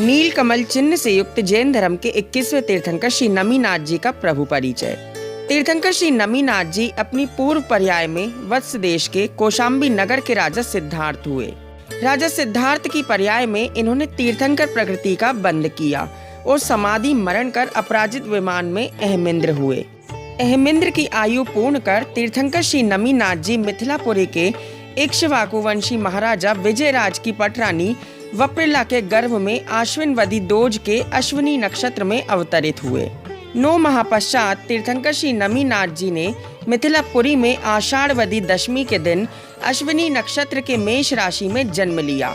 नील कमल चिन्ह से युक्त जैन धर्म के 21वें तीर्थंकर श्री नमीनाथ जी का प्रभु परिचय। तीर्थंकर श्री नमीनाथ जी अपनी पूर्व पर्याय में वत्स देश के कौशाम्बी नगर के राजा सिद्धार्थ हुए। राजा सिद्धार्थ की पर्याय में इन्होंने तीर्थंकर प्रकृति का बंद किया और समाधि मरण कर अपराजित विमान में अहमिंद्र हुए। अहमिंद्र की आयु पूर्ण कर तीर्थंकर श्री नमीनाथ जी मिथिलापुरी के इक्ष्वाकुवंशी महाराजा विजयराज की पटरानी वप्रिला के गर्भ में आश्विन वदी दोज के अश्विनी नक्षत्र में अवतरित हुए। 9 माह पश्चात तीर्थंकर श्री नमीनाथ जी ने मिथिलापुरी में आषाढ़ वदी दशमी के दिन अश्विनी नक्षत्र के मेष राशि में जन्म लिया।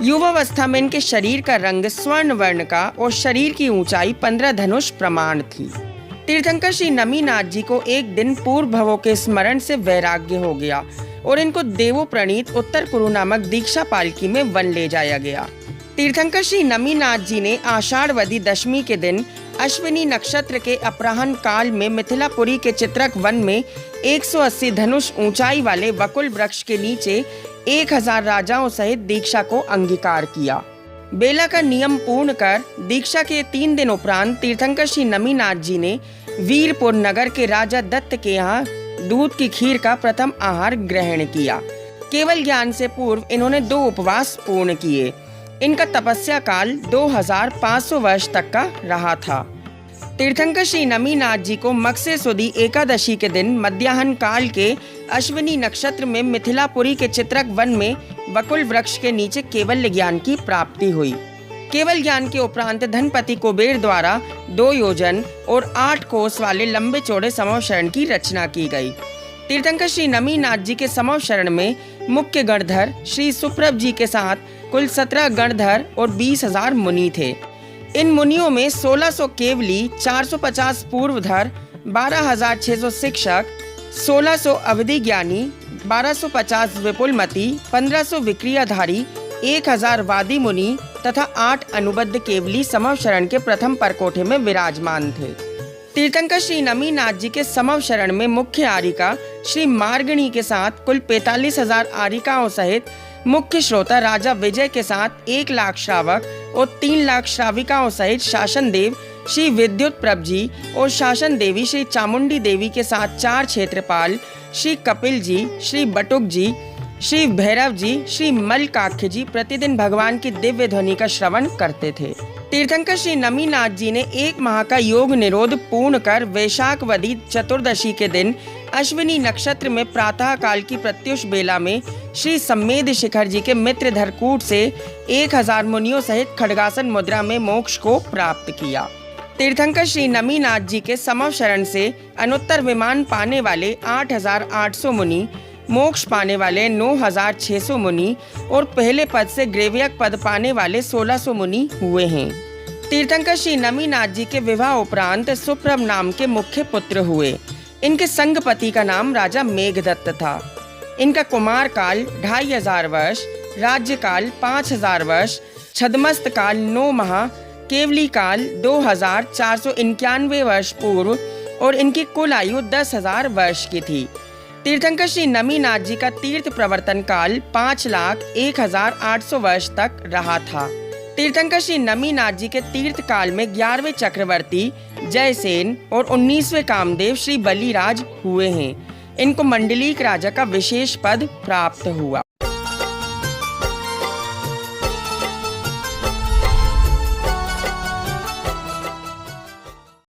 युवावस्था में इनके शरीर का रंग स्वर्ण वर्ण का और शरीर की ऊंचाई 15 धनुष प्रमाण थी। तीर्थंकर श्री नमीनाथ जी को एक दिन पूर्व भवों के स्मरण से वैराग्य हो गया और इनको देवो प्रणीत उत्तर कुरु नामक दीक्षा पालकी में वन ले जाया गया। तीर्थंकर श्री नमीनाथ जी ने आषाढ़ वदी दशमी के दिन अश्विनी नक्षत्र के अपराह्न काल में मिथिलापुरी के चित्रक वन में 180 धनुष ऊंचाई वाले वकुल वृक्ष के नीचे 1000 राजाओं सहित दीक्षा को अंगीकार किया। बेला का नियम पूर्ण कर दीक्षा के 3 दिन उपरांत तीर्थंकर श्री नमीनाथ जी ने वीरपुर नगर के राजा दत्त के यहाँ दूध की खीर का प्रथम आहार ग्रहण किया। केवल ज्ञान से पूर्व इन्होंने 2 उपवास पूर्ण किए। इनका तपस्या काल 2500 वर्ष तक का रहा था। तीर्थंकर श्री नमीनाथ जी को मत्स्य सुदी एकादशी के दिन मध्याह्न काल के अश्विनी नक्षत्र में मिथिलापुरी के चित्रक वन में वकुल वृक्ष के नीचे केवल ज्ञान की प्राप्ति हुई। केवल ज्ञान के उपरांत धनपति कुबेर द्वारा 2 योजन और 8 कोस वाले लंबे चौड़े समव शरण की रचना की गई। तीर्थंकर श्री नमीनाथ जी के समव शरण में मुख्य गणधर श्री सुप्रभ जी के साथ कुल 17 गणधर और 20,000 मुनि थे। इन मुनियों में 1600 केवली, 450 पूर्वधर, 12,600 शिक्षक, 1600 अवधि ज्ञानी, 1250 विपुलमती, 1500 विक्रियाधारी, 1000 वादी मुनि तथा 8 अनुबद्ध केवली समव शरण के प्रथम परकोठे में विराजमान थे। तीर्थंकर श्री नमीनाथ जी के समव शरण में मुख्य आरिका श्री मार्गणी के साथ कुल 45,000 आरिकाओं सहित मुख्य श्रोता राजा विजय के साथ 1 लाख श्रावक और 3 लाख श्राविकाओं सहित शासन देव श्री विद्युत प्रभ जी और शासन देवी श्री चामुंडी देवी के साथ 4 क्षेत्रपाल श्री कपिल जी, श्री बटुक जी, श्री भैरव जी, श्री मलकाख्य जी प्रतिदिन भगवान की दिव्य ध्वनि का श्रवण करते थे। तीर्थंकर श्री नमीनाथ जी ने 1 माह का योग निरोध पूर्ण कर वैशाख वदी चतुर्दशी के दिन अश्विनी नक्षत्र में प्रातः काल की प्रत्युष बेला में श्री सम्मेद शिखर जी के मित्र धरकूट से 1000 मुनियों सहित खड्गासन मुद्रा में मोक्ष को प्राप्त किया। तीर्थंकर श्री नमीनाथ जी के समव शरण से अनुत्तर विमान पाने वाले 8,800 मुनि, मोक्ष पाने वाले 9,600 मुनि और पहले पद से ग्रेवियक पद पाने वाले 1600 मुनि हुए हैं। तीर्थंकर श्री नमीनाथ जी के विवाह उपरांत सुप्रभ नाम के मुख्य पुत्र हुए। इनके संगपति का नाम राजा मेघदत्त था। इनका कुमार काल 2500 वर्ष, राज्य काल 5000 वर्ष, छदमस्त काल 9 माह, केवली काल 2491 वर्ष पूर्व और इनकी कुल आयु 10,000 वर्ष की थी। तीर्थंकर श्री नमीनाथ जी का तीर्थ प्रवर्तन काल 5,01,800 वर्ष तक रहा था। तीर्थंकर श्री नमीनाथ जी के तीर्थ काल में 11वें चक्रवर्ती जयसेन और 19वें कामदेव श्री बलिराज हुए हैं। इनको मंडलीक राजा का विशेष पद प्राप्त हुआ।